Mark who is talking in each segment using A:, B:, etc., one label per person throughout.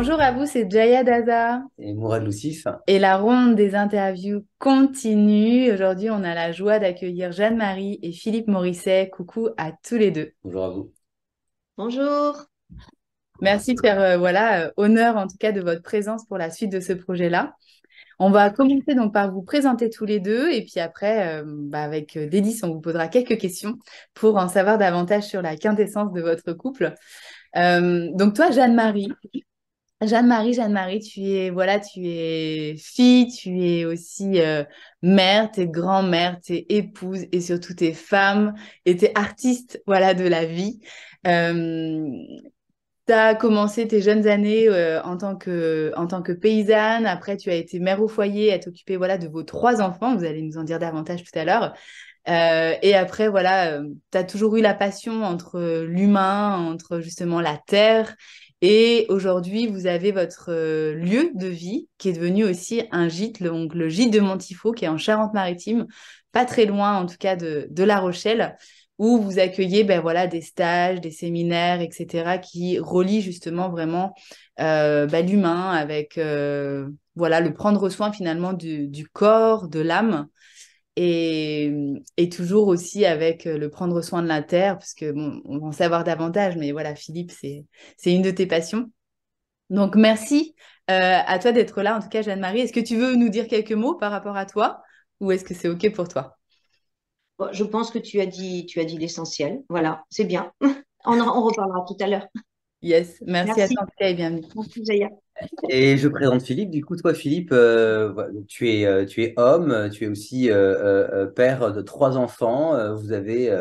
A: Bonjour à vous, c'est Jaya Daza
B: Et Mourad Loussif,
A: et la ronde des interviews continue. Aujourd'hui, on a la joie d'accueillir Jeanne-Marie et Philippe Morisset. Coucou à tous les deux.
B: bonjour à vous.
C: Bonjour.
A: Merci de faire honneur en tout cas de votre présence pour la suite de ce projet-là. On va commencer donc par vous présenter tous les deux et puis après, avec Délice, on vous posera quelques questions pour en savoir davantage sur la quintessence de votre couple. Donc toi, Jeanne-Marie, tu es fille, tu es aussi mère, tu es grand-mère, tu es épouse et surtout tu es femme et tu es artiste, voilà, de la vie. Tu as commencé tes jeunes années en tant que paysanne. Après, tu as été mère au foyer, à t'occuper, voilà, de vos trois enfants. Vous allez nous en dire davantage tout à l'heure. Et après, voilà, tu as toujours eu la passion entre l'humain, entre justement la terre. Et aujourd'hui, vous avez votre lieu de vie qui est devenu aussi un gîte, donc le gîte de Montifaux, qui est en Charente-Maritime, pas très loin en tout cas de La Rochelle, où vous accueillez ben, voilà, des stages, des séminaires, etc., qui relient justement vraiment ben, l'humain avec voilà, le prendre soin finalement du corps, de l'âme et toujours aussi avec le prendre soin de la terre, parce que bon, on va en savoir davantage, mais voilà, Philippe, c'est une de tes passions. Donc merci à toi d'être là, en tout cas, Jeanne-Marie. Est-ce que tu veux nous dire quelques mots par rapport à toi, ou est-ce que c'est OK pour toi?
C: Bon, je pense que tu as dit l'essentiel. Voilà, c'est bien. On reparlera tout à l'heure.
A: Yes, merci à
C: Merci.
A: toi en tout cas et bienvenue.
C: Merci, Zaya.
B: Et je présente Philippe. Du coup, toi, Philippe, voilà, donc tu es homme, tu es aussi père de trois enfants. Vous avez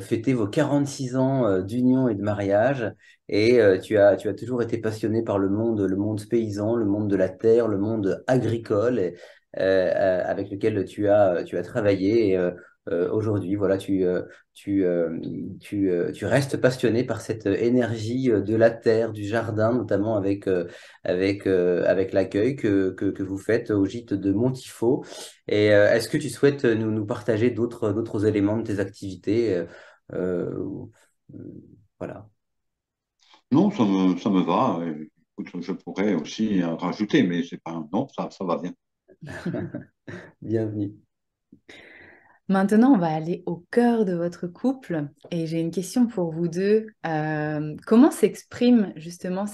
B: fêté vos 46 ans d'union et de mariage. Et tu as toujours été passionné par le monde paysan, le monde de la terre, le monde agricole, avec lequel tu as travaillé. Aujourd'hui, voilà, tu, euh, tu restes passionné par cette énergie de la terre, du jardin, notamment avec l'accueil que vous faites au gîte de Montifaux. Et est-ce que tu souhaites nous partager d'autres éléments de tes activités euh, euh, voilà.
D: Non, ça me va. Écoute, je pourrais aussi rajouter, mais c'est pas. Non, ça va bien.
B: Bienvenue.
A: Maintenant, on va aller au cœur de votre couple et j'ai une question pour vous deux. Comment s'exprime justement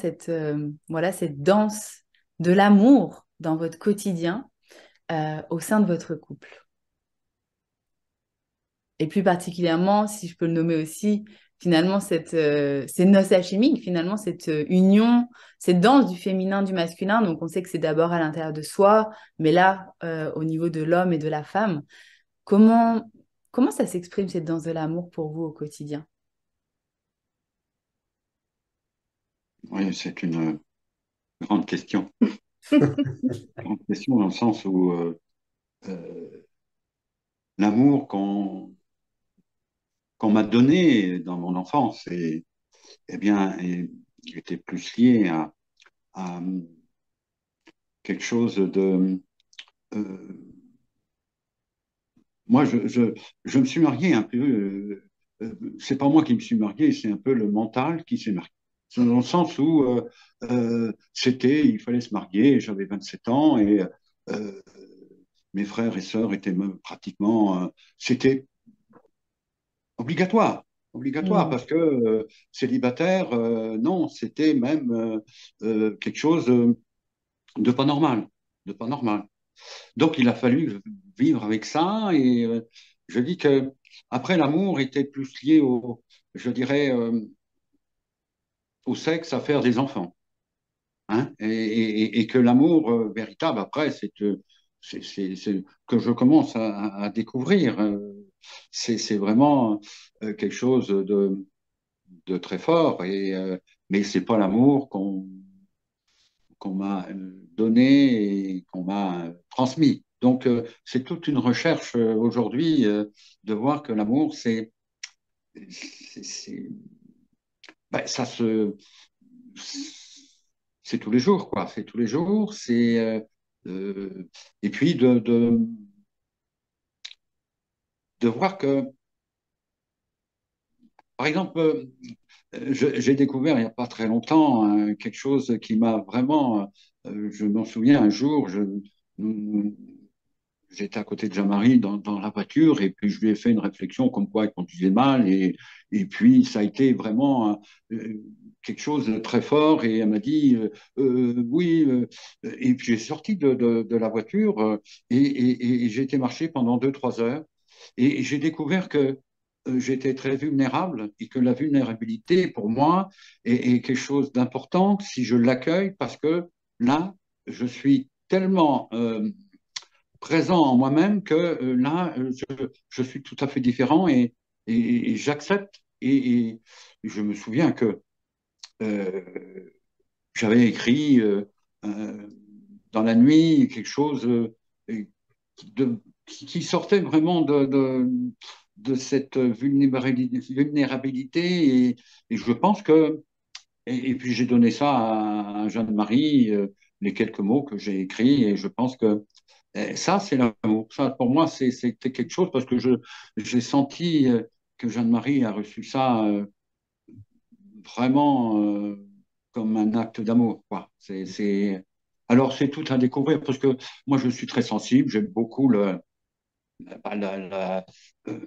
A: voilà, cette danse de l'amour dans votre quotidien au sein de votre couple? Et plus particulièrement, si je peux le nommer aussi, finalement, ces noces alchimiques, finalement, cette union, cette danse du féminin, du masculin. Donc, on sait que c'est d'abord à l'intérieur de soi, mais là, au niveau de l'homme et de la femme, comment, comment ça s'exprime, cette danse de l'amour pour vous au quotidien?
D: Oui, c'est une grande question. Grande question dans le sens où euh, l'amour qu'on m'a donné dans mon enfance eh bien, était plus lié à quelque chose de. euh, Moi, je me suis marié un peu. C'est pas moi qui me suis marié, c'est un peu le mental qui s'est marié. C'est dans le sens où il fallait se marier, j'avais 27 ans et euh, mes frères et sœurs étaient pratiquement. C'était obligatoire, obligatoire
A: Mm.
D: parce que célibataire, non, c'était même quelque chose de pas normal, de pas normal. Donc, il a fallu vivre avec ça. Et je dis que après, l'amour était plus lié je dirais, au sexe, à faire des enfants. Hein, et que l'amour véritable, après, c'est que je commence à découvrir. C'est vraiment quelque chose de très fort. Mais c'est pas l'amour qu'on m'a donné et qu'on m'a transmis. Donc, c'est toute une recherche aujourd'hui de voir que l'amour, c'est, c'est- ben, c'est tous les jours, quoi. C'est tous les jours. Euh, et puis de voir que, par exemple, j'ai découvert il n'y a pas très longtemps quelque chose qui m'a vraiment. Je m'en souviens un jour, nous- j'étais à côté de Jean-Marie dans la voiture et puis je lui ai fait une réflexion comme quoi il conduisait mal et puis ça a été vraiment quelque chose de très fort et elle m'a dit oui et puis j'ai sorti de la voiture et j'ai été marcher pendant 2, 3 heures et j'ai découvert que j'étais très vulnérable et que la vulnérabilité pour moi est quelque chose d'important si je l'accueille parce que là je suis tellement présent en moi-même que là, je suis tout à fait différent et j'accepte. Et je me souviens que euh, j'avais écrit euh, dans la nuit quelque chose qui sortait vraiment de cette vulnérabilité et je pense que et puis j'ai donné ça à Jeanne-Marie, les quelques mots que j'ai écrits, et je pense que ça, c'est l'amour. Ça, pour moi, c'était quelque chose parce que j'ai senti que Jeanne-Marie a reçu ça vraiment comme un acte d'amour, quoi. Alors, c'est tout à découvrir parce que moi, je suis très sensible, j'aime beaucoup bah, euh,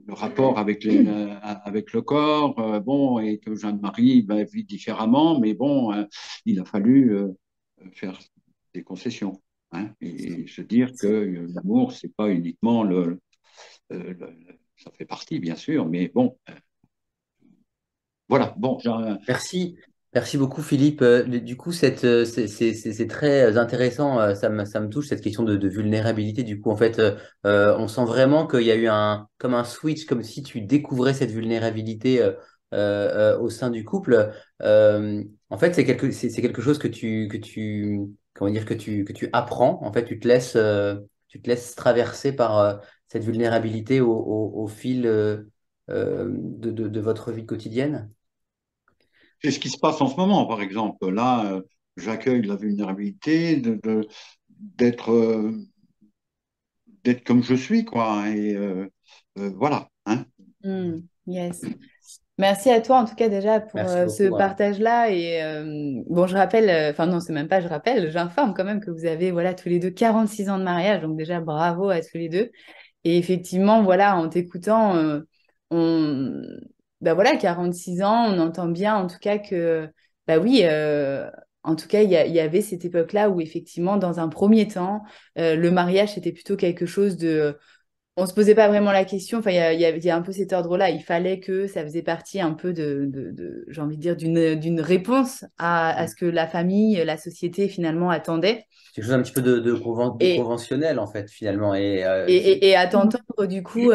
D: le rapport avec le corps, bon, et que Jeanne-Marie bah, vit différemment, mais bon, il a fallu faire des concessions, hein, et se dire que l'amour, c'est pas uniquement ça fait partie, bien sûr, mais bon, voilà, bon,
B: Merci, merci beaucoup Philippe. Du coup, c'est très intéressant, ça me touche cette question de vulnérabilité. Du coup, en fait, on sent vraiment qu'il y a eu comme un switch, comme si tu découvrais cette vulnérabilité au sein du couple. En fait, c'est quelque chose comment dire, que tu apprends. En fait, tu te laisses traverser par cette vulnérabilité au fil de votre vie quotidienne.
D: c'est ce qui se passe en ce moment, par exemple. Là, j'accueille la vulnérabilité d'être d'être comme je suis, quoi, et voilà, hein.
A: Yes. Merci à toi en tout cas déjà pour
B: Merci
A: ce
B: beaucoup, hein.
A: partage-là. Et bon, je rappelle, enfin non, c'est même pas je rappelle, j'informe quand même que vous avez voilà, tous les deux 46 ans de mariage. Donc déjà, bravo à tous les deux. Et effectivement, voilà, en t'écoutant, on... bah voilà, 46 ans, on entend bien en tout cas que, bah oui, en tout cas, il y avait cette époque-là où effectivement, dans un premier temps, le mariage, c'était plutôt quelque chose de on se posait pas vraiment la question. Enfin, il y a un peu cet ordre-là. Il fallait que ça faisait partie un peu j'ai envie de dire, d'une réponse à ce que la famille, la société finalement attendait.
B: C'est quelque chose un petit peu de
A: Et,
B: conventionnel, en fait, finalement.
A: et à t'entendre, du coup,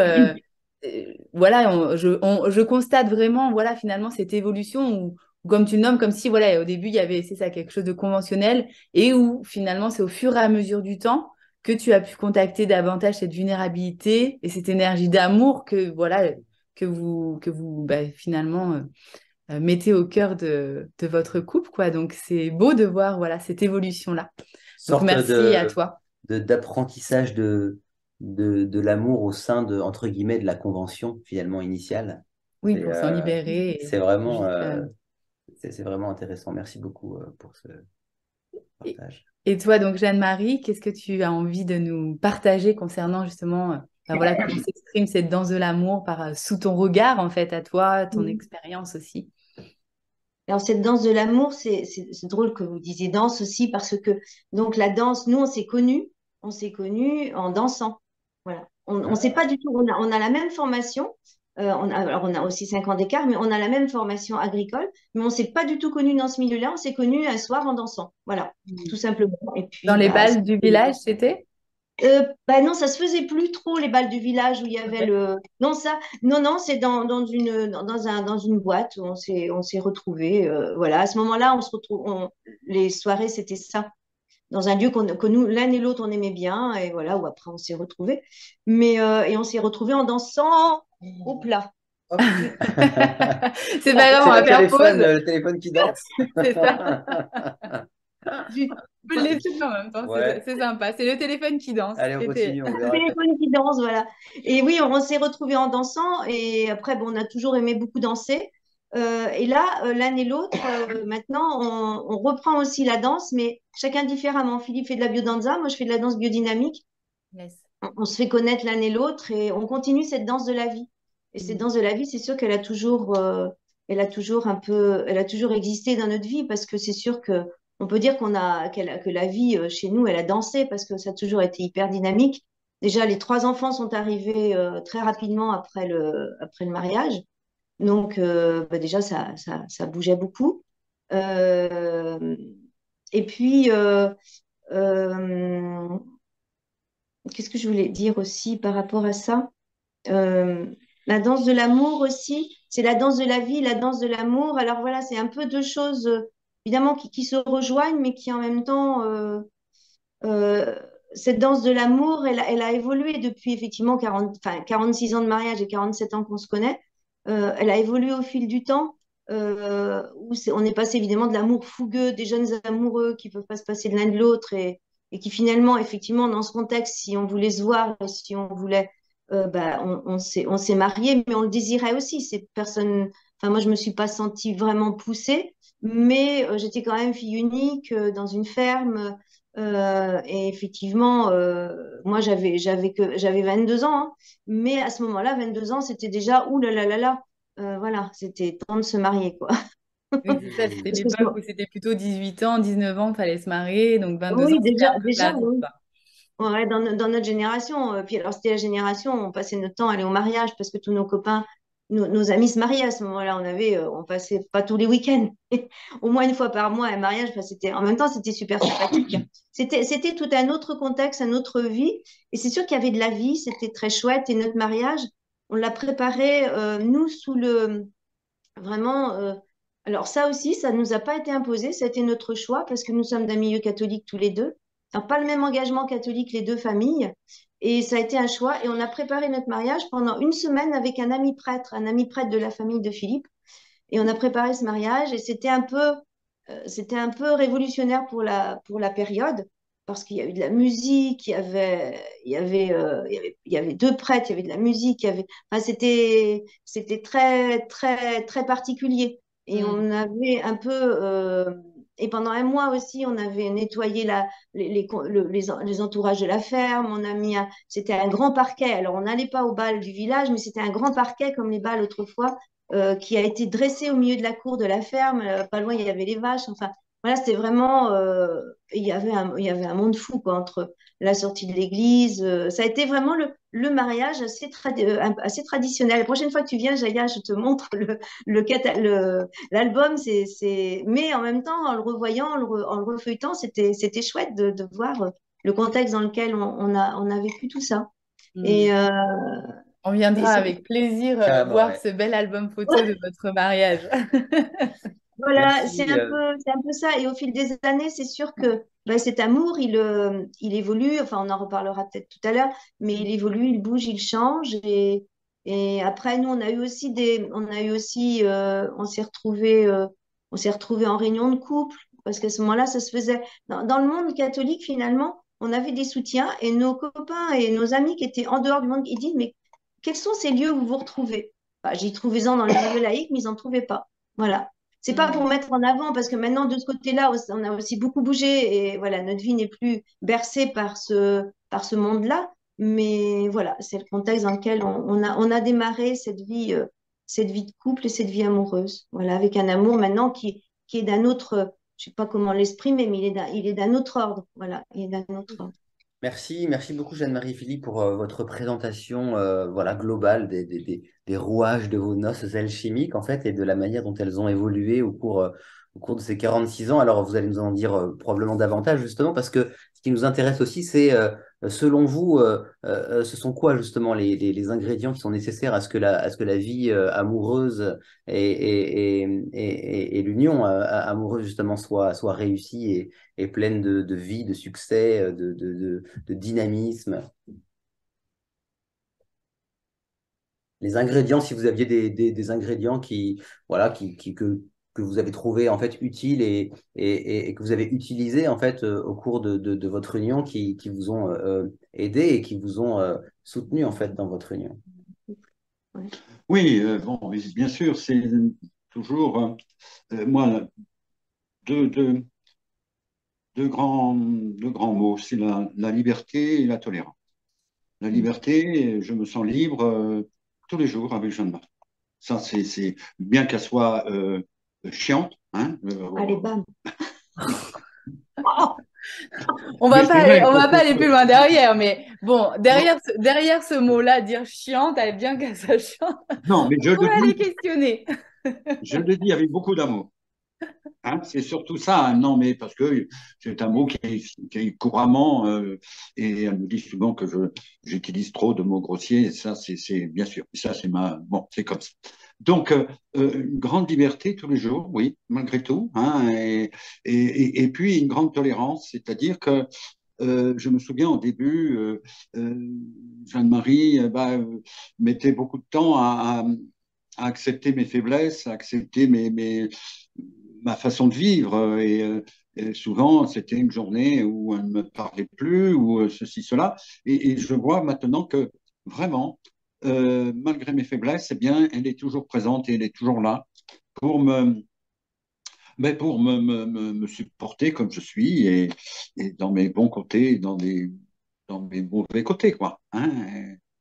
A: voilà, je constate vraiment, voilà, finalement, cette évolution où, comme tu le nommes, comme si, voilà, au début, il y avait, c'est ça, quelque chose de conventionnel et où, finalement, c'est au fur et à mesure du temps que tu as pu contacter davantage cette vulnérabilité et cette énergie d'amour que, voilà, que vous bah, finalement, mettez au cœur de votre couple, quoi. Donc, c'est beau de voir, voilà, cette évolution-là. Donc,
B: Sorte
A: merci à toi.
B: d'apprentissage de l'amour au sein entre guillemets, de la convention, finalement, initiale.
A: Oui,
B: C'est
A: pour s'en libérer
B: c'est
A: et
B: vraiment,
A: juste.
B: c'est vraiment intéressant. Merci beaucoup pour ce
A: Et,
B: partage.
A: et toi, donc Jeanne-Marie, qu'est-ce que tu as envie de nous partager concernant justement, ben voilà, comment s'exprime cette danse de l'amour sous ton regard en fait à toi, ton expérience aussi.
C: Alors, cette danse de l'amour, c'est drôle que vous disiez danse aussi parce que, donc, la danse, nous, on s'est connus en dansant. Voilà. On ne sait pas du tout, on a la même formation, alors on a aussi 5 ans d'écart, mais on a la même formation agricole, mais on ne s'est pas du tout connus dans ce milieu-là, on s'est connus un soir en dansant. Voilà, tout simplement. Et
A: Dans
C: puis,
A: les
C: bah,
A: balles du village, c'était?
C: bah non, ça se faisait plus trop les balles du village où il y avait
A: Ok.
C: le. Non, non, c'est dans une boîte où on s'est retrouvés. Voilà, à ce moment-là, on se retrouve. Les soirées, c'était ça. Dans un lieu que nous, l'un et l'autre, on aimait bien. Et voilà, où après, on s'est retrouvés. Et on s'est retrouvés en dansant au plat.
B: Hop.
A: C'est pas grave, on va faire pause.
B: Le téléphone qui danse.
A: C'est ça. Tu peux le laisser en même temps,
B: Ouais.
A: c'est sympa. C'est le téléphone qui danse.
B: Allez, on continue, on
C: Le
B: verra.
C: téléphone qui danse, voilà. Et oui, on s'est retrouvés en dansant. Et après, bon, on a toujours aimé beaucoup danser. Et là, l'un et l'autre, maintenant, on reprend aussi la danse, mais chacun différemment. Philippe fait de la biodanza, moi je fais de la danse biodynamique.
A: Yes.
C: On se fait connaître l'un et l'autre et on continue cette danse de la vie. Et cette
A: Mm.
C: danse de la vie, c'est sûr qu'elle a toujours, elle a toujours existé dans notre vie parce que c'est sûr que on peut dire que la vie chez nous, elle a dansé parce que ça a toujours été hyper dynamique. Déjà, les trois enfants sont arrivés très rapidement après le mariage. Donc, bah déjà, ça bougeait beaucoup. Euh, et puis, euh, qu'est-ce que je voulais dire aussi par rapport à ça? Euh, la danse de l'amour aussi, c'est la danse de la vie, la danse de l'amour. Alors voilà, c'est un peu deux choses, évidemment, qui se rejoignent, mais qui en même temps, euh, cette danse de l'amour, elle a évolué depuis effectivement 46 ans de mariage et 47 ans qu'on se connaît. Elle a évolué au fil du temps, on est passé évidemment de l'amour fougueux, des jeunes amoureux qui peuvent pas se passer de l'un de l'autre et qui finalement, effectivement, dans ce contexte, si on voulait se voir, et si on voulait, bah, on s'est marié, mais on le désirait aussi. Ces personnes, enfin, moi, je me suis pas sentie vraiment poussée, mais j'étais quand même fille unique dans une ferme. Et effectivement, moi, j'avais 22 ans, hein, mais à ce moment-là, 22 ans, c'était déjà, ouh là là là là, voilà, c'était temps de se marier, quoi.
A: Oui, c'est ça, c'était
C: Parce que
A: l'époque où c'était plutôt 18 ans, 19 ans, il fallait se marier, donc 22 ans,
C: oui,
A: c'était un peu
C: déjà,
A: classique,
C: oui.
A: quoi.
C: Ouais, dans notre génération, puis alors c'était la génération, on passait notre temps à aller au mariage parce que tous nos copains, nos amis se mariaient à ce moment-là. On passait pas tous les week-ends, au moins une fois par mois un mariage. Enfin, en même temps, c'était super sympathique. C'était tout un autre contexte, une autre vie. Et c'est sûr qu'il y avait de la vie, c'était très chouette. Et notre mariage, on l'a préparé, nous, vraiment. Alors ça aussi, ça ne nous a pas été imposé, ça a été notre choix parce que nous sommes d'un milieu catholique tous les deux. Alors, pas le même engagement catholique, les deux familles. Et ça a été un choix. Et on a préparé notre mariage pendant une semaine avec un ami prêtre de la famille de Philippe. Et on a préparé ce mariage et c'était un peu révolutionnaire pour la période parce qu'il y a eu de la musique, il y avait deux prêtres, il y avait de la musique, enfin, c'était très, très, très particulier. Et
A: Mm.
C: on avait un peu, et pendant un mois aussi, on avait nettoyé les entourages de la ferme. C'était un grand parquet. Alors, on n'allait pas au bal du village, mais c'était un grand parquet comme les bals autrefois qui a été dressé au milieu de la cour de la ferme. Pas loin, il y avait les vaches. Enfin, voilà, c'était vraiment. Il y avait un monde fou quoi, entre la sortie de l'église. Ça a été vraiment le mariage assez traditionnel. La prochaine fois que tu viens, Jaya, je te montre l'album. Mais en même temps, en le revoyant, en le refeuilletant, c'était chouette de voir le contexte dans lequel on a vécu tout ça.
A: Mm.
C: Et, euh,
A: On
C: et
A: viendra
C: c'est
A: avec plaisir
B: Carrément,
A: voir
B: ouais.
A: ce bel album photo de votre mariage.
C: Voilà,
B: Merci.
C: c'est un peu ça. Et au fil des années, c'est sûr que ben, cet amour, il évolue. Enfin, on en reparlera peut-être tout à l'heure, mais il évolue, il bouge, il change. Et après, nous, on s'est retrouvés en réunion de couple parce qu'à ce moment-là, ça se faisait dans le monde catholique. Finalement, on avait des soutiens et nos copains et nos amis qui étaient en dehors du monde, ils disent, mais quels sont ces lieux où vous vous retrouvez? Bah, j'y trouvais-en dans le milieu laïque, mais ils n'en trouvaient pas. Voilà. C'est pas pour
A: Mm.
C: mettre en avant, parce que maintenant, de ce côté-là, on a aussi beaucoup bougé et voilà, notre vie n'est plus bercée par ce monde-là. Mais voilà, c'est le contexte dans lequel on a démarré cette vie de couple et cette vie amoureuse. Voilà, avec un amour maintenant qui est d'un autre, je sais pas comment l'exprimer, mais il est d'un autre ordre. Voilà, il est d'un autre ordre.
B: Merci, merci beaucoup Jeanne-Marie Philippe pour votre présentation voilà, globale des rouages de vos noces alchimiques en fait et de la manière dont elles ont évolué au cours de ces 46 ans. Alors vous allez nous en dire probablement davantage justement parce que ce qui nous intéresse aussi c'est selon vous ce sont quoi justement les ingrédients qui sont nécessaires à ce que la vie amoureuse et l'union amoureuse justement soit réussie et pleine de vie, de succès, de dynamisme. Les ingrédients, si vous aviez des ingrédients voilà, que vous avez trouvé en fait utiles et que vous avez utilisés en fait au cours de votre union qui vous ont aidé et qui vous ont soutenu en fait dans votre union.
C: Ouais.
D: Oui, bon, bien sûr, toujours, moi, deux, deux, deux grands mots, c'est la liberté et la tolérance. La liberté, je me sens libre tous les jours avec Jeanne-Marie. Ça, c'est bien qu'elle soit chiante, hein,
C: Allez, bam. Oh,
D: mais c'est vrai,
A: On va pas aller plus loin derrière, mais bon, derrière ce mot-là, dire chiante, elle est bien qu'elle soit chiante,
D: non, mais
A: on pourrait aller questionner.
D: je le dis avec beaucoup d'amour. Hein, c'est surtout ça, hein. Non, mais parce que c'est un mot qui est couramment, et elle me dit souvent que j'utilise trop de mots grossiers, et ça, c'est bien sûr. Ça, bon, c'est comme ça. Donc, une grande liberté tous les jours, oui, malgré tout, hein, et puis une grande tolérance, c'est-à-dire que je me souviens au début, Jeanne-Marie mettait beaucoup de temps à accepter mes faiblesses, à accepter ma façon de vivre. Et souvent, c'était une journée où elle ne me parlait plus, ou ceci, cela. Et je vois maintenant que vraiment, malgré mes faiblesses, eh bien, elle est toujours présente et elle est toujours là pour me supporter comme je suis et dans mes bons côtés et dans mes mauvais côtés, quoi. Hein.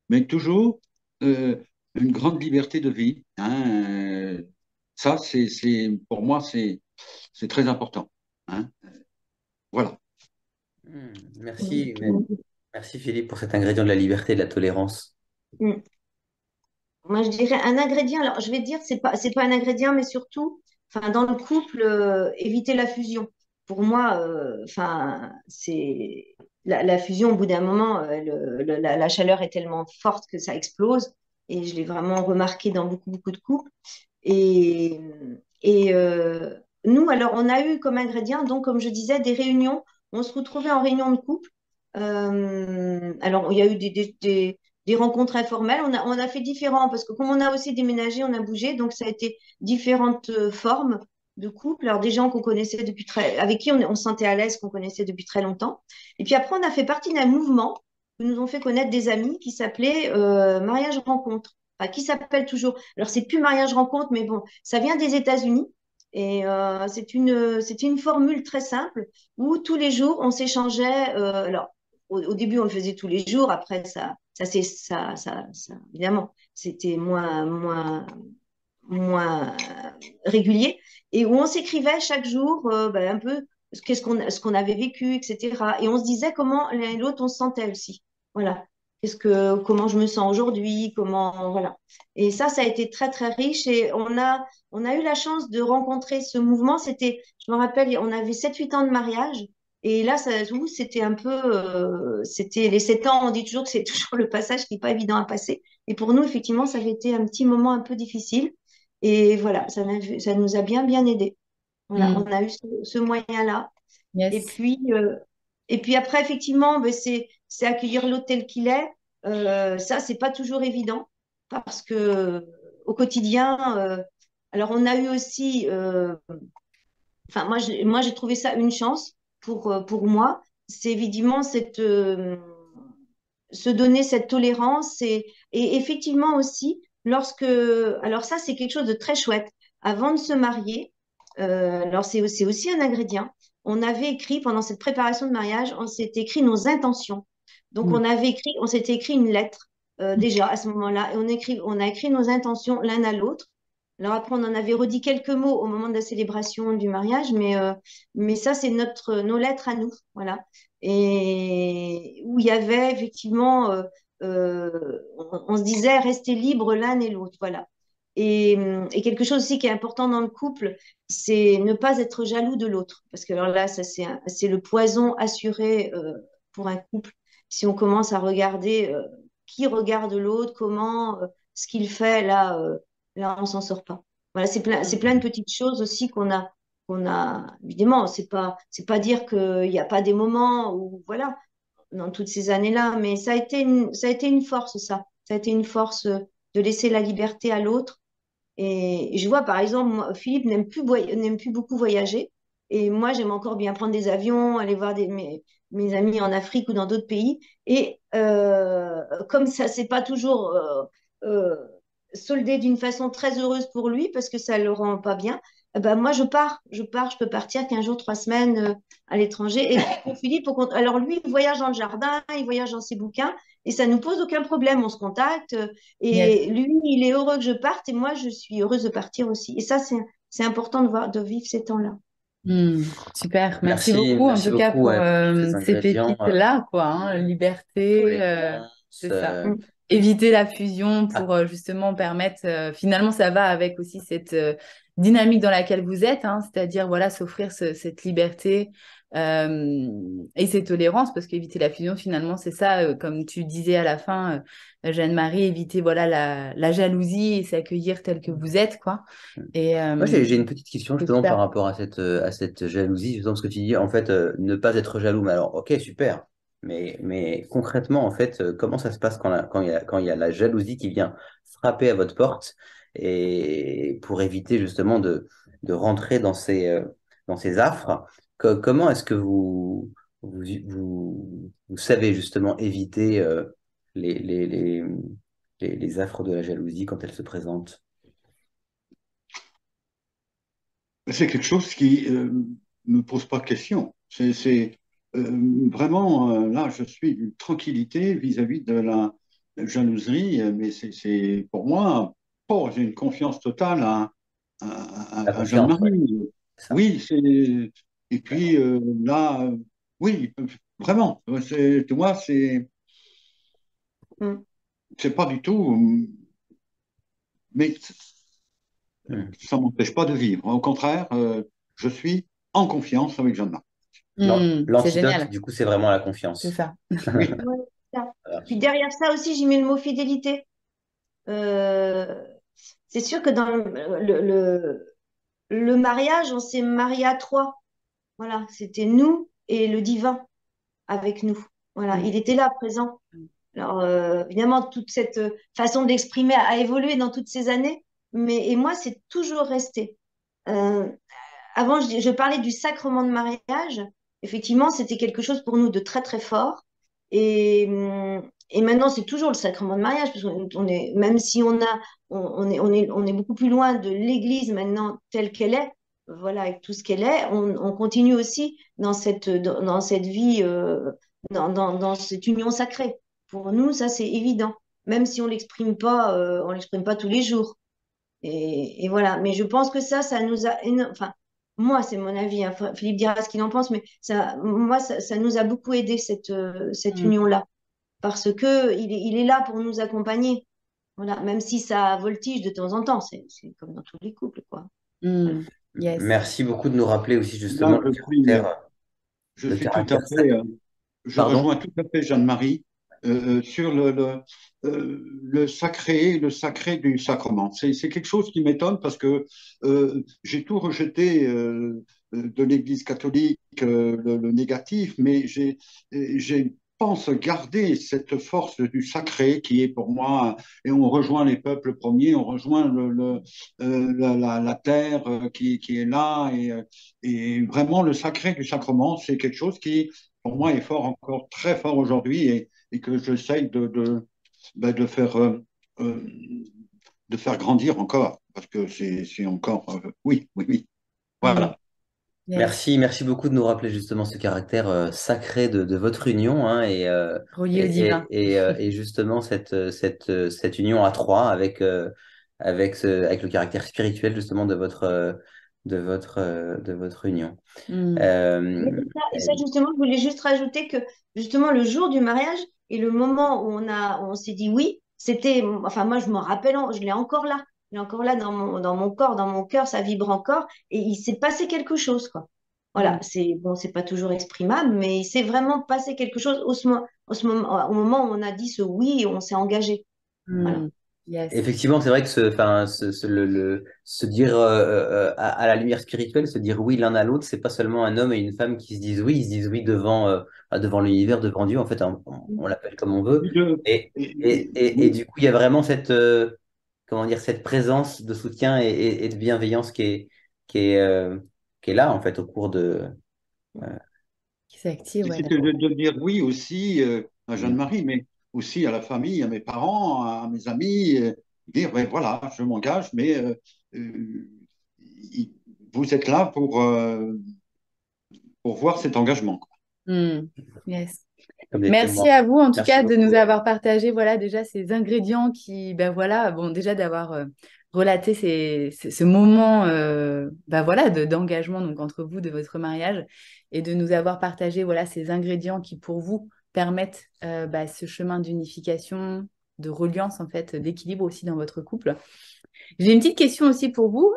D: Mais toujours une grande liberté de vie. Hein. Ça, pour moi, c'est très important. Hein. Voilà.
B: Merci, merci Philippe pour cet ingrédient de la liberté et de la tolérance.
C: mm. Moi, je dirais un ingrédient. Alors, je vais dire, c'est pas un ingrédient, mais surtout, enfin, dans le couple, éviter la fusion. Pour moi, enfin, c'est la fusion. Au bout d'un moment, la chaleur est tellement forte que ça explose. Et je l'ai vraiment remarqué dans beaucoup, beaucoup de couples. Et, et nous, alors, on a eu comme ingrédient, donc, comme je disais, des réunions. On se retrouvait en réunion de couple. Alors, il y a eu des rencontres informelles. On a fait différents, parce que comme on a aussi déménagé, on a bougé, donc ça a été différentes formes de couple. Alors, des gens qu'on connaissait avec qui on se sentait à l'aise, qu'on connaissait depuis très longtemps. Et puis après, on a fait partie d'un mouvement que nous ont fait connaître des amis qui s'appelait Mariage Rencontre. Enfin, qui s'appelle toujours. Alors, c'est plus Mariage Rencontre, mais bon, ça vient des États-Unis. Et c'est une formule très simple où tous les jours, on s'échangeait. Alors, au début, on le faisait tous les jours. Après, évidemment, c'était moins régulier. Et où on s'écrivait chaque jour un peu ce qu'on avait vécu, etc. Et on se disait comment l'un et l'autre on se sentait aussi. Voilà. Comment je me sens aujourd'hui, voilà. Et ça a été très, très riche. Et on a eu la chance de rencontrer ce mouvement. Je me rappelle, on avait 7-8 ans de mariage. Et là, c'était un peu, c'était les 7 ans, on dit toujours que c'est toujours le passage qui n'est pas évident à passer. Et pour nous, effectivement, ça avait été un petit moment un peu difficile. Et voilà, ça nous a bien, bien aidés. Voilà, on a eu ce moyen-là. Et
A: Yes.
C: puis, euh, et puis après, effectivement, ben, c'est accueillir l'autre tel qu'il est. Ça, c'est pas toujours évident parce que au quotidien, alors on a eu aussi, enfin moi j'ai trouvé ça une chance pour moi. C'est évidemment se donner cette tolérance et effectivement aussi alors ça c'est quelque chose de très chouette. Avant de se marier, alors c'est aussi un ingrédient. On avait écrit pendant cette préparation de mariage, on s'est écrit nos intentions. Donc on s'était écrit une lettre déjà à ce moment-là et on a écrit nos intentions l'un à l'autre. Alors après, on en avait redit quelques mots au moment de la célébration du mariage, mais ça, c'est nos lettres à nous, voilà. Et où il y avait effectivement, on se disait rester libre l'un et l'autre, voilà. Et quelque chose aussi qui est important dans le couple, c'est ne pas être jaloux de l'autre. Parce que alors là, ça, c'est le poison assuré pour un couple. Si on commence à regarder qui regarde l'autre, ce qu'il fait, là, on s'en sort pas. Voilà, c'est plein de petites choses aussi évidemment, c'est pas dire qu'il n'y a pas des moments où, voilà, dans toutes ces années-là, mais ça a été une force, ça. Ça a été une force de laisser la liberté à l'autre. Et je vois, par exemple, Philippe n'aime plus beaucoup voyager. Et moi, j'aime encore bien prendre des avions, aller voir mes amis en Afrique ou dans d'autres pays. Et comme ça, c'est pas toujours solder d'une façon très heureuse pour lui parce que ça le rend pas bien, eh ben moi je peux partir 15 jours, 3 semaines à l'étranger. Et puis pour Philippe, alors lui, il voyage dans le jardin, il voyage dans ses bouquins et ça nous pose aucun problème, on se contacte.
A: Yes.
C: Et lui, il est heureux que je parte et moi, je suis heureuse de partir aussi. Et ça, c'est important de vivre ces temps-là.
A: Hmm, super, merci
B: Merci,
A: beaucoup en
B: merci
A: tout cas
B: beaucoup
A: pour
B: ouais, pour tous ces
A: ces
B: ingrédients,
A: pépites-là, quoi, hein, liberté,
B: tolérance.
A: c'est ça.
C: Mm.
A: Éviter la fusion pour
B: Ah,
A: justement permettre, finalement ça va avec aussi cette dynamique dans laquelle vous êtes, hein, c'est-à-dire voilà, s'offrir cette liberté euh, et cette tolérance, parce qu'éviter la fusion finalement c'est ça, comme tu disais à la fin, Jeanne-Marie, éviter voilà la jalousie et s'accueillir tel que vous êtes, quoi. Et
B: moi, j'ai une petite question
A: c'est
B: justement par
A: super.
B: rapport à cette jalousie, justement ce que tu dis, en fait, ne pas être jaloux. Mais alors, ok, super. Mais concrètement, en fait, comment ça se passe quand il y a la jalousie qui vient frapper à votre porte et pour éviter justement de rentrer dans ces affres, comment est-ce que vous savez justement éviter les, les, les, les affres de la jalousie quand elles se présentent?
D: C'est quelque chose qui me pose pas de question. Vraiment, là, je suis d'une tranquillité vis-à-vis de la jalousie, mais pour moi, oh, j'ai une confiance totale
B: La
D: à
B: confiance, ouais,
D: Jeanne-Marie.
B: c'est ça.
D: Oui, et puis là, oui, vraiment, tu vois,
C: Mm.
D: c'est pas du tout, mais
B: Hmm.
D: ça m'empêche pas de vivre. Au contraire, je suis en confiance avec Jeanne-Marie.
A: C'est
B: L'antidote,
A: génial,
B: du coup, c'est vraiment la
A: c'est
B: confiance.
A: ça.
D: Oui.
C: Ouais, c'est ça.
B: Voilà.
C: Puis derrière ça aussi, j'y mets le mot fidélité. Euh, c'est sûr que dans le mariage, on s'est marié à trois. Voilà, c'était nous et le divin avec nous. Voilà,
A: Mm.
C: il était là, présent. Alors, évidemment, toute cette façon de l'exprimer a évolué dans toutes ces années, et moi, c'est toujours resté. Euh, Avant, je parlais du sacrement de mariage. Effectivement, c'était quelque chose pour nous de très, très fort. Et maintenant, c'est toujours le sacrement de mariage, parce qu'on est, même si on est beaucoup plus loin de l'Église maintenant telle qu'elle est, voilà, avec tout ce qu'elle est, on continue aussi dans cette vie, dans cette union sacrée. Pour nous, ça, c'est évident, même si on l'exprime pas tous les jours. Et voilà. Mais je pense que ça nous a enfin, moi, c'est mon avis, hein. Philippe dira ce qu'il en pense, mais ça nous a beaucoup aidé, cette
A: Mm.
C: union-là. Parce que il est là pour nous accompagner. Voilà. Même si ça voltige de temps en temps. C'est comme dans tous les couples, quoi. Voilà.
A: Mm. Yes.
B: Merci beaucoup de nous rappeler aussi justement
D: Là, je
B: le
D: suis tout à
B: caractère
D: fait,
B: sacré.
D: je
B: Pardon?
D: rejoins tout à fait Jeanne-Marie sur le sacré du sacrement. C'est quelque chose qui m'étonne parce que j'ai tout rejeté de l'Église catholique, le négatif, mais j'ai pense garder cette force du sacré qui est pour moi, et on rejoint les peuples premiers, on rejoint la terre qui est là, et vraiment le sacré du sacrement, c'est quelque chose qui, pour moi, est fort, encore très fort aujourd'hui, et que j'essaye ben, euh, de faire grandir encore, parce que c'est encore, oui, oui, oui,
A: Mm.
D: voilà.
A: Yes.
B: Merci beaucoup de nous rappeler justement ce caractère sacré de votre union hein,
A: Relié au divin.
B: et justement cette union à trois avec le caractère spirituel justement de votre union.
A: Mm.
C: Oui,
B: Euh,
C: et ça, justement, je voulais juste rajouter que justement le jour du mariage et le moment où on s'est dit oui, c'était, enfin moi je me rappelle, je l'ai encore là, je l'ai encore là dans mon corps, dans mon cœur, ça vibre encore et il s'est passé quelque chose quoi.
A: Mm.
C: Voilà, c'est bon, c'est pas toujours exprimable, mais il s'est vraiment passé quelque chose au moment où on a dit ce oui et on s'est engagé. Voilà.
A: Mm. Yes.
B: Effectivement, c'est vrai que se dire à la lumière spirituelle, se dire oui l'un à l'autre, c'est pas seulement un homme et une femme qui se disent oui, ils se disent oui devant l'univers, devant Dieu. En fait, on l'appelle comme on veut.
D: Et de-
B: Et, et
D: oui,
B: du coup, il y a vraiment comment dire, cette présence de soutien et de bienveillance qui est, euh, qui est là en fait au cours euh,
A: Qui s'active, ouais,
D: c'était
A: d'accord.
D: de dire oui aussi à
B: mm,
D: Jeanne-Marie, mais aussi à la famille, à mes parents, à mes amis. dire, ben voilà, je m'engage, mais euh, il- vous êtes là pour voir cet engagement, quoi.
A: Hmm. Yes.
B: Comme des
A: Merci
B: témoins.
A: à vous en tout
B: Merci
A: cas de nous
B: beaucoup.
A: avoir partagé voilà déjà ces ingrédients qui ben voilà bon déjà d'avoir relaté ce moment ben voilà d'engagement donc entre vous de votre mariage et de nous avoir partagé voilà ces ingrédients qui pour vous permettent ben, ce chemin d'unification, de reliance en fait, d'équilibre aussi dans votre couple. J'ai une petite question aussi pour vous.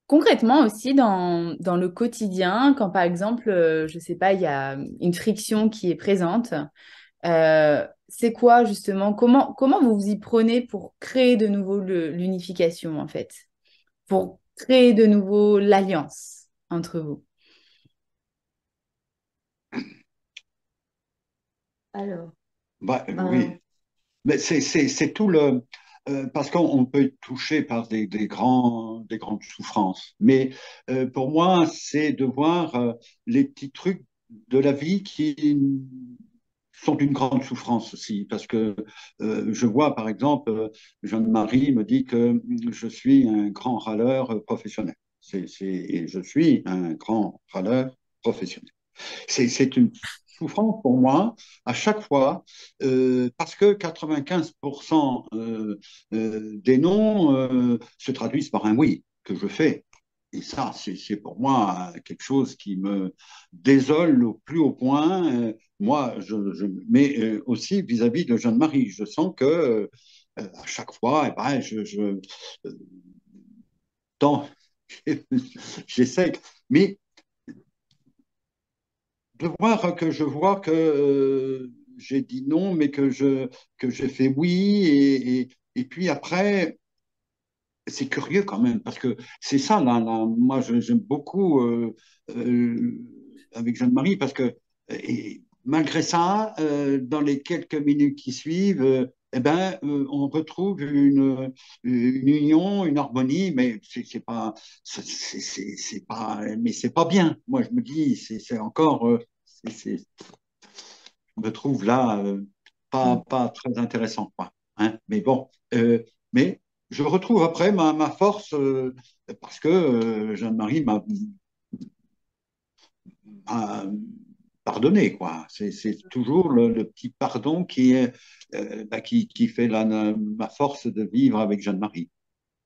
A: Concrètement aussi, dans le quotidien, quand par exemple, je ne sais pas, il y a une friction qui est présente, c'est quoi justement, comment vous vous y prenez pour créer de nouveau l'unification en fait, pour créer de nouveau l'alliance entre vous?
C: Alors,
D: Bah,
C: ben,
D: oui, mais c'est tout le... parce qu'on peut être touché par des grandes souffrances. Mais pour moi, c'est de voir les petits trucs de la vie qui sont d'une grande souffrance aussi. Parce que je vois, par exemple, Jeanne-Marie me dit que je suis un grand râleur professionnel. Et je suis un grand râleur professionnel. C'est une souffrance pour moi à chaque fois, parce que 95% des non se traduisent par un oui que je fais. Et ça, c'est pour moi quelque chose qui me désole au plus haut point. Moi, mais aussi vis-à-vis de Jeanne-Marie, je sens que à chaque fois, eh ben, tant- j'essaie. Mais de voir que je vois que j'ai dit non, mais que j'ai fait oui. Et puis après, c'est curieux quand même, parce que c'est ça, moi, j'aime beaucoup euh, avec Jeanne-Marie, parce que malgré ça, dans les quelques minutes qui suivent, eh ben, on retrouve une union, une harmonie, mais c'est pas, c'est pas, mais c'est pas bien. Moi, je me dis, c'est encore, je me trouve là pas très intéressant, quoi. Hein. Mais bon, mais je retrouve après ma force parce que Jeanne-Marie m'a pardonné, quoi. C'est toujours le petit pardon qui fait ma force de vivre avec Jeanne-Marie.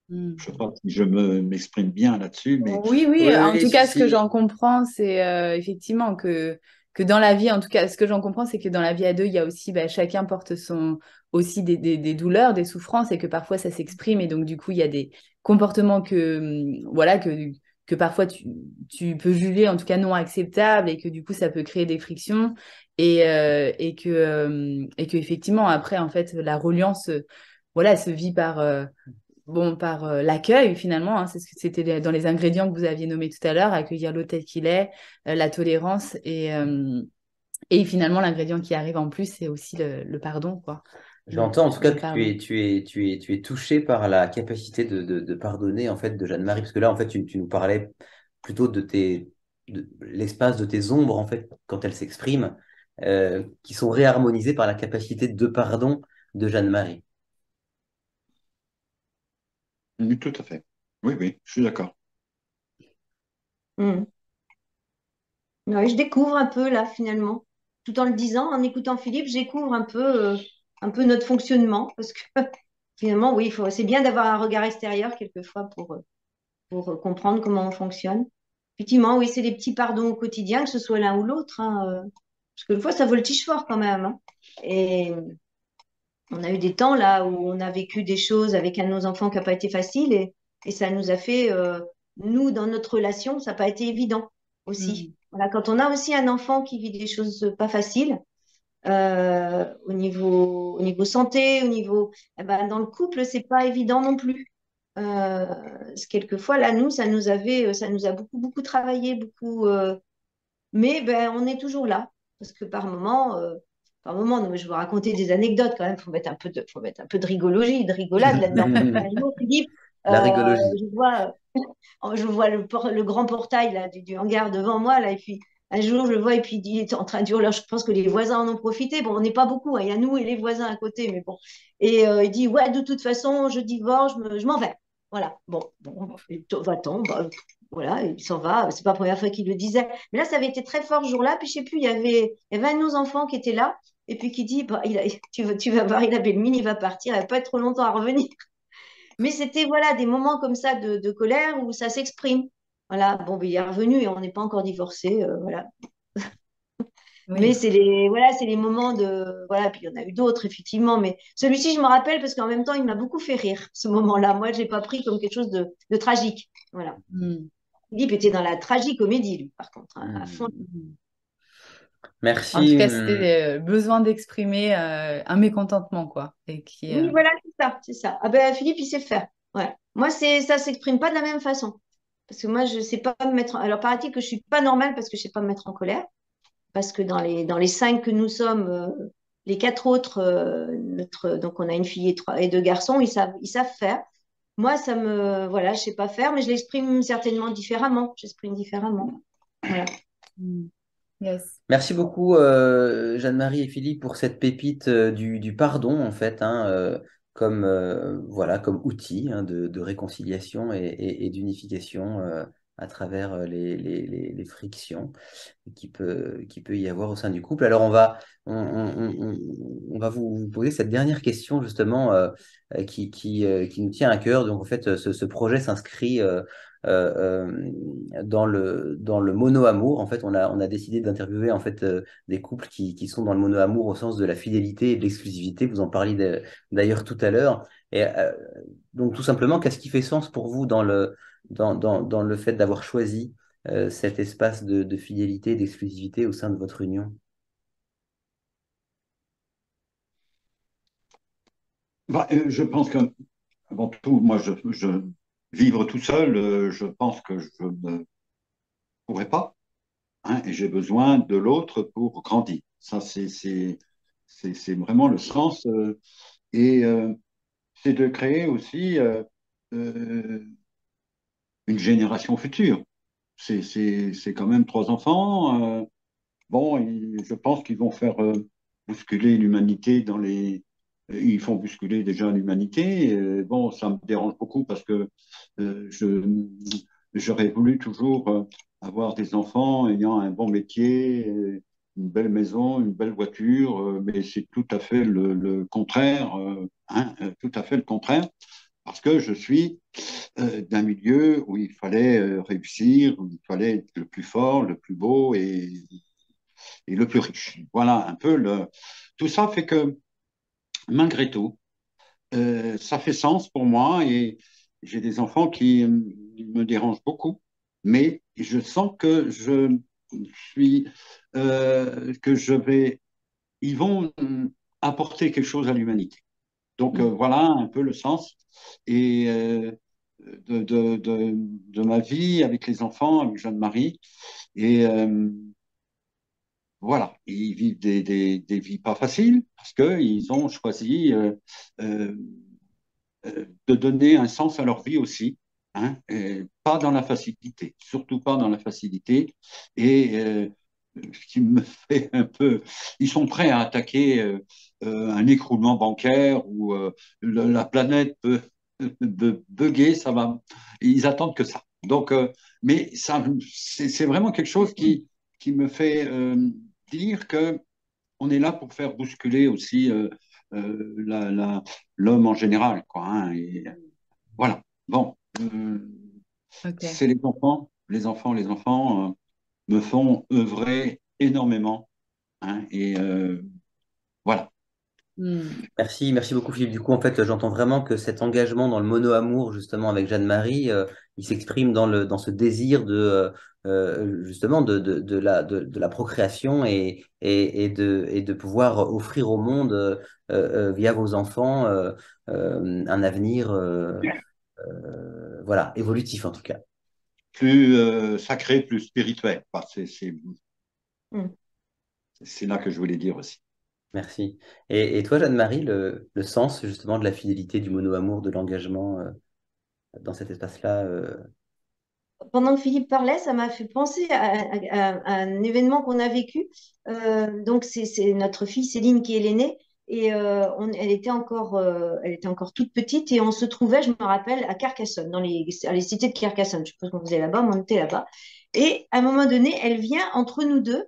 A: Hmm.
D: Je ne sais pas si m'exprime bien là-dessus, mais
A: Oui, oui,
B: Oui,
A: en
B: oui,
A: tout
B: si,
A: cas, ce que
B: si.
A: j'en comprends, c'est effectivement que dans la vie, en tout cas, ce que j'en comprends, c'est que dans la vie à deux, il y a aussi, bah, chacun porte aussi des douleurs, des souffrances, et que parfois ça s'exprime, et donc du coup, il y a des comportements voilà, que parfois tu peux juger, en tout cas non acceptables, et que du coup, ça peut créer des frictions, et que effectivement, après, en fait, la reliance, voilà, se vit bon, par l'accueil finalement, hein, c'est ce que c'était dans les ingrédients que vous aviez nommés tout à l'heure, accueillir l'autre tel qu'il est, la tolérance et finalement l'ingrédient qui arrive en plus, c'est aussi le pardon, quoi.
B: J'entends en tout cas
A: Le
B: que
A: pardon.
B: tu es touché par la capacité de pardonner en fait de Jeanne-Marie, parce que là en fait tu nous parlais plutôt de l'espace de tes ombres en fait quand elles s'expriment, qui sont réharmonisées par la capacité de pardon de Jeanne-Marie.
D: oui, tout à fait. Oui, oui, je suis d'accord.
C: hmm. Ouais, je découvre un peu là finalement, tout en le disant, en écoutant Philippe, je découvre un peu notre fonctionnement parce que finalement, oui, c'est bien d'avoir un regard extérieur quelquefois pour comprendre comment on fonctionne. Effectivement, oui, c'est des petits pardons au quotidien, que ce soit l'un ou l'autre, hein, parce que des fois, ça voltige fort quand même. Hein. Et on a eu des temps là où on a vécu des choses avec un de nos enfants qui n'a pas été facile et ça nous a fait, nous, dans notre relation, ça n'a pas été évident aussi.
A: Mm.
C: Voilà, quand on a aussi un enfant qui vit des choses pas faciles, au niveau santé, eh ben, dans le couple, c'est pas évident non plus. Quelquefois, là, nous, ça nous a beaucoup, beaucoup travaillé, beaucoup, mais ben, on est toujours là. Parce que par moment, non, mais je vais vous raconter des anecdotes quand même, faut mettre un peu de rigologie, de rigolade là-dedans. Un jour, Philippe,
B: La rigologie.
C: je vois le grand portail là, du hangar devant moi, là, et puis un jour, je le vois et puis il est en train de hurler. Je pense que les voisins en ont profité. Bon, on n'est pas beaucoup, hein. Il y a nous et les voisins à côté, mais bon. Et il dit, ouais, de toute façon, je divorce, je m'en vais. Voilà. Bon, va-t'en. Bah, voilà, il s'en va. C'est pas la première fois qu'il le disait. Mais là, ça avait été très fort ce jour-là. Puis je sais plus, il y avait un de nos enfants qui était là et puis qui dit, bah, tu vas voir, il a Belmine, il va partir, il va pas être trop longtemps à revenir. Mais c'était voilà des moments comme ça de colère où ça s'exprime. Voilà, bon, ben, il est revenu et on n'est pas encore divorcés, voilà. Mais
A: Oui.
C: c'est les moments de voilà. Puis il y en a eu d'autres effectivement, mais celui-ci je me rappelle parce qu'en même temps il m'a beaucoup fait rire ce moment-là. Moi je l'ai pas pris comme quelque chose de tragique. Voilà.
A: Mm.
C: Philippe était dans la tragicomédie lui, par contre, hein, à fond.
A: Mm. En tout
B: Merci.
A: cas, c'était le besoin d'exprimer un mécontentement, quoi. Et qui,
C: Oui, voilà, c'est ça. Ah ben Philippe il sait faire. Ouais. Moi ça s'exprime pas de la même façon parce que moi je sais pas me mettre. Alors paraît-il que je suis pas normale parce que je sais pas me mettre en colère. Parce que dans les cinq que nous sommes, les quatre autres, donc on a une fille et deux garçons, ils savent faire. Moi, voilà, je sais pas faire, mais je l'exprime certainement différemment. J'exprime différemment. Voilà.
A: Mm. Yes.
B: Merci beaucoup, Jeanne-Marie et Philippe, pour cette pépite du pardon, en fait, hein, voilà, comme outil hein, de réconciliation et d'unification à travers les frictions qui peut y avoir au sein du couple. Alors, on va vous poser cette dernière question, justement, qui nous tient à cœur. Donc, en fait, ce projet s'inscrit dans le mono-amour. En fait, on a décidé d'interviewer en fait, des couples qui sont dans le mono-amour au sens de la fidélité et de l'exclusivité. Vous en parliez d'ailleurs tout à l'heure. Et donc, tout simplement, qu'est-ce qui fait sens pour vous dans le fait d'avoir choisi cet espace de fidélité et d'exclusivité au sein de votre union?
D: Bah, je pense que, avant tout, moi, vivre tout seul, je pense que je ne pourrais pas, hein, et j'ai besoin de l'autre pour grandir. Ça, c'est vraiment le sens. Et c'est de créer aussi euh, une génération future. C'est quand même trois enfants. Bon, je pense qu'ils vont faire bousculer l'humanité Ils font bousculer déjà l'humanité. Bon, ça me dérange beaucoup parce que j'aurais voulu toujours avoir des enfants ayant un bon métier, une belle maison, une belle voiture, mais c'est tout à fait le contraire, hein, tout à fait le contraire, parce que je suis d'un milieu où il fallait réussir, où il fallait être le plus fort, le plus beau et le plus riche. Voilà un peu tout ça fait que malgré tout, ça fait sens pour moi et j'ai des enfants qui me dérangent beaucoup, mais je sens que suis, que je vais, ils vont apporter quelque chose à l'humanité. Donc
A: Mm.
D: voilà un peu le sens et de ma vie avec les enfants, avec Jeanne-Marie. Et voilà, ils vivent des vies pas faciles parce qu'ils ont choisi euh, de donner un sens à leur vie aussi, hein, et pas dans la facilité, surtout pas dans la facilité. Et ce qui me fait un peu, ils sont prêts à attaquer un écroulement bancaire où la planète peut bugger, ça va. Ils attendent que ça. Donc, mais ça, c'est vraiment quelque chose qui me fait dire que on est là pour faire bousculer aussi l'homme en général, quoi, hein, et voilà. Bon,
A: Ok.
D: c'est les enfants me font œuvrer énormément, hein, et voilà.
A: Mm.
B: Merci beaucoup Philippe. Du coup, en fait, j'entends vraiment que cet engagement dans le mono-amour, justement, avec Jeanne-Marie, il s'exprime dans ce désir justement, de la procréation et de pouvoir offrir au monde, via vos enfants, un avenir, voilà, évolutif en tout cas.
D: Plus sacré, plus spirituel. Enfin,
C: Mm.
D: c'est là que je voulais dire aussi.
B: Merci. Et toi, Jeanne-Marie, le sens, justement, de la fidélité, du mono-amour, de l'engagement, dans cet espace-là,
C: pendant que Philippe parlait, ça m'a fait penser à un événement qu'on a vécu. Donc, c'est notre fille Céline qui est l'aînée. Et elle était encore toute petite et on se trouvait, je me rappelle, à Carcassonne, à les cités de Carcassonne. Je suppose qu'on faisait là-bas, mais on était là-bas. Et à un moment donné, elle vient entre nous deux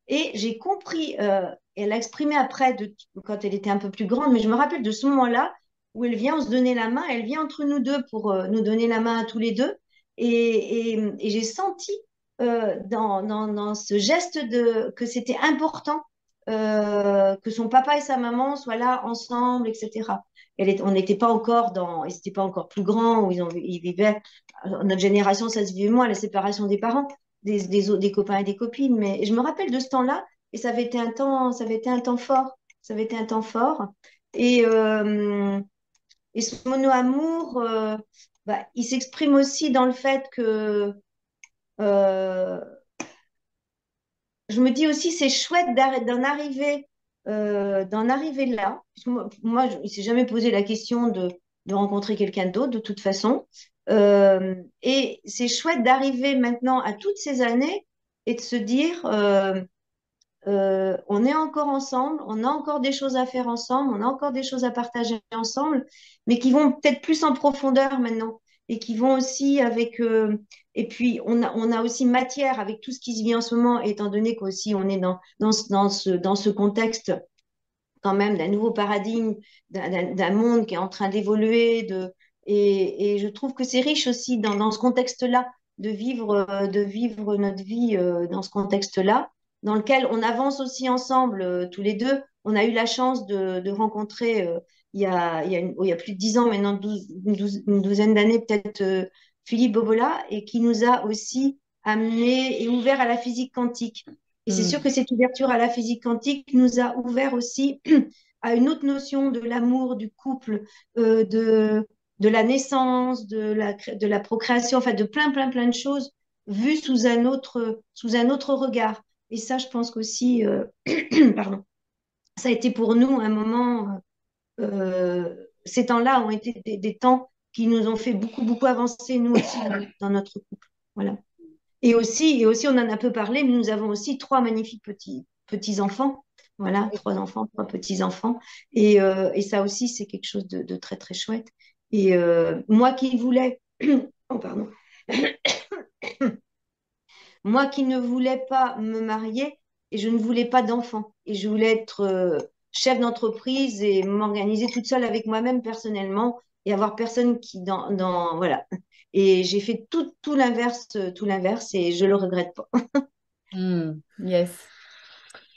C: et j'ai compris, elle a exprimé après, quand elle était un peu plus grande, mais je me rappelle de ce moment-là où elle vient, on se donnait la main, elle vient entre nous deux pour nous donner la main à tous les deux. Et j'ai senti dans ce geste que c'était important que son papa et sa maman soient là ensemble, etc. On n'était pas encore ils n'étaient pas encore plus grands, où ils vivaient, notre génération, ça se vivait moins, la séparation des parents, des copains et des copines. Mais je me rappelle de ce temps-là, et ça avait été un temps fort. Ça avait été un temps fort. Et, euh, et ce mono-amour, il s'exprime aussi dans le fait que euh, je me dis aussi, c'est chouette d'en arriver là. Parce que moi, il ne s'est jamais posé la question de rencontrer quelqu'un d'autre, de toute façon. Et c'est chouette d'arriver maintenant à toutes ces années et de se dire, on est encore ensemble, on a encore des choses à faire ensemble, on a encore des choses à partager ensemble, mais qui vont peut-être plus en profondeur maintenant et qui vont aussi avec. Et puis, on a aussi matière avec tout ce qui se vit en ce moment, étant donné qu'aussi on est dans ce contexte quand même d'un nouveau paradigme, d'un monde qui est en train d'évoluer. Et je trouve que c'est riche aussi dans ce contexte-là, de vivre notre vie dans ce contexte-là, dans lequel on avance aussi ensemble tous les deux. On a eu la chance de rencontrer il y a plus de 10 ans, maintenant une douzaine d'années peut-être, Philippe Bobola, et qui nous a aussi amené et ouvert à la physique quantique. Et c'est sûr que cette ouverture à la physique quantique nous a ouvert aussi à une autre notion de l'amour, du couple, de la naissance, de la procréation, enfin de plein de choses vues sous un autre regard. Et ça, je pense qu'aussi, pardon, ça a été pour nous un moment, ces temps-là ont été des temps qui nous ont fait beaucoup avancer, nous aussi, dans notre couple. Voilà. Et aussi, on en a peu parlé, mais nous avons aussi trois magnifiques petits-enfants. Voilà, trois enfants, trois petits-enfants. Et ça aussi, c'est quelque chose de très chouette. Et moi qui voulais, oh, pardon, moi qui ne voulais pas me marier et je ne voulais pas d'enfants. Et je voulais être chef d'entreprise et m'organiser toute seule avec moi-même personnellement et avoir personne qui voilà. Et j'ai fait tout l'inverse et je le regrette pas.
A: Yes.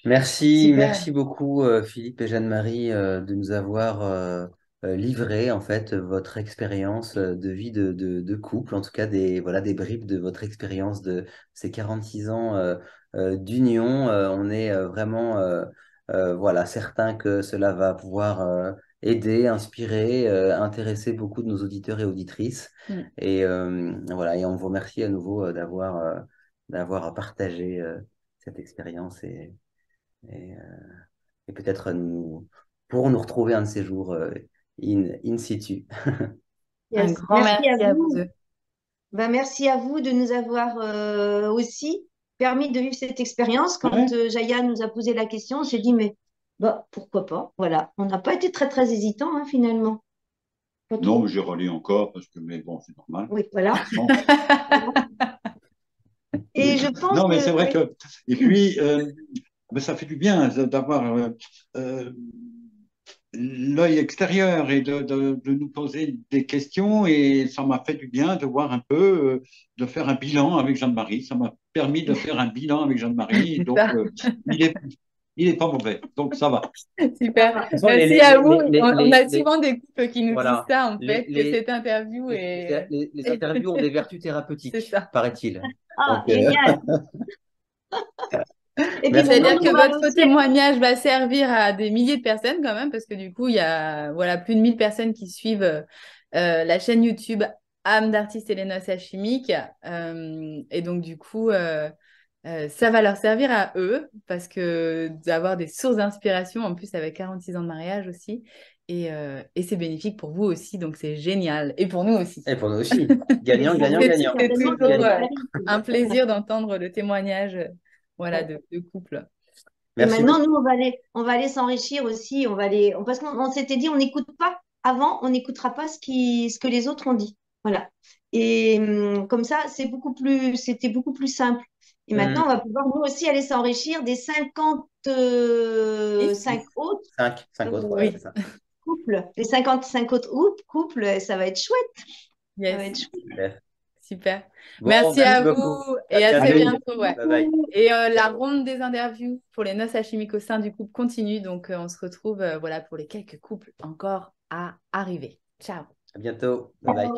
B: Merci,
A: Super.
B: merci beaucoup Philippe et Jeanne-Marie de nous avoir livré en fait votre expérience de vie de couple, en tout cas voilà, des bribes de votre expérience de ces 46 ans d'union. On est vraiment voilà, certain que cela va pouvoir aider, inspirer, intéresser beaucoup de nos auditeurs et auditrices. Et voilà, et on vous remercie à nouveau d'avoir partagé cette expérience et, euh, et peut-être nous pourrons nous retrouver un de ces jours in situ.
A: Un
C: Yes.
A: grand
C: Merci à
A: merci à vous
C: vous.
A: deux.
C: Ben, merci à vous de nous avoir aussi permis de vivre cette expérience. Quand Jaya nous a posé la question, j'ai dit, mais bah, pourquoi pas? Voilà, on n'a pas été très hésitant hein, finalement. Pas
D: Non,
C: trop.
D: mais j'ai relu encore parce que, mais bon, c'est normal.
C: Oui, voilà.
D: Bon.
C: Et je pense
D: Non, mais
C: que
D: c'est vrai
C: oui.
D: que. Et puis, mais ça fait du bien d'avoir euh, l'œil extérieur et de nous poser des questions. Et ça m'a fait du bien de voir un peu, de faire un bilan avec Jeanne-Marie. Ça m'a permis de faire un bilan avec Jeanne-Marie. Et
A: C'est
D: donc,
A: ça.
D: il est, il est pas mauvais. Donc, ça va.
C: Ça
A: Super.
C: va.
B: De toute façon,
A: Merci à vous. On a souvent des couples qui nous disent
B: voilà,
A: ça, en fait, que cette interview est...
B: les interviews ont des vertus
A: C'est
B: thérapeutiques,
A: ça.
B: paraît-il.
C: Ah,
B: Donc,
C: génial. Et puis
B: merci
C: maintenant,
A: C'est-à-dire
C: nous,
A: que
C: on va
A: votre
C: aussi.
A: témoignage va servir à des milliers de personnes quand même, parce que du coup, il y a voilà, plus de 1000 personnes qui suivent la chaîne YouTube Âme d'artiste et les noces alchimiques. Et donc, du coup, ça va leur servir à eux, parce que d'avoir des sources d'inspiration, en plus avec 46 ans de mariage aussi. et c'est bénéfique pour vous aussi, donc c'est génial. Et pour nous aussi.
B: Et pour nous aussi. Gagnant, gagnant,
A: C'est
B: gagnant.
A: c'est toujours
B: Gagnant.
A: un plaisir d'entendre le témoignage voilà, de couple.
C: Et
B: Merci
C: maintenant,
B: beaucoup.
C: nous, on va aller s'enrichir aussi. Parce qu'on s'était dit, on n'écoute pas. Avant, on n'écoutera pas ce que les autres ont dit. Voilà. Et comme ça, c'était beaucoup plus simple. Et maintenant, on va pouvoir, nous aussi, aller s'enrichir des 55 autres
B: 5 autres, ouais,
C: euh,
B: c'est ça.
C: couples. Les 55 autres couples, ça va être chouette. Ça va
A: Yes,
C: être chouette.
B: Super.
A: super.
B: Bon,
A: Merci
B: merci
A: à
B: beaucoup.
A: vous et à très
B: bientôt.
A: bientôt. Ouais.
B: Bye bye.
A: Et la ronde des interviews pour les noces alchimiques au sein du couple continue. Donc, on se retrouve voilà, pour les quelques couples encore à arriver. Ciao.
B: À bientôt. Bye bye.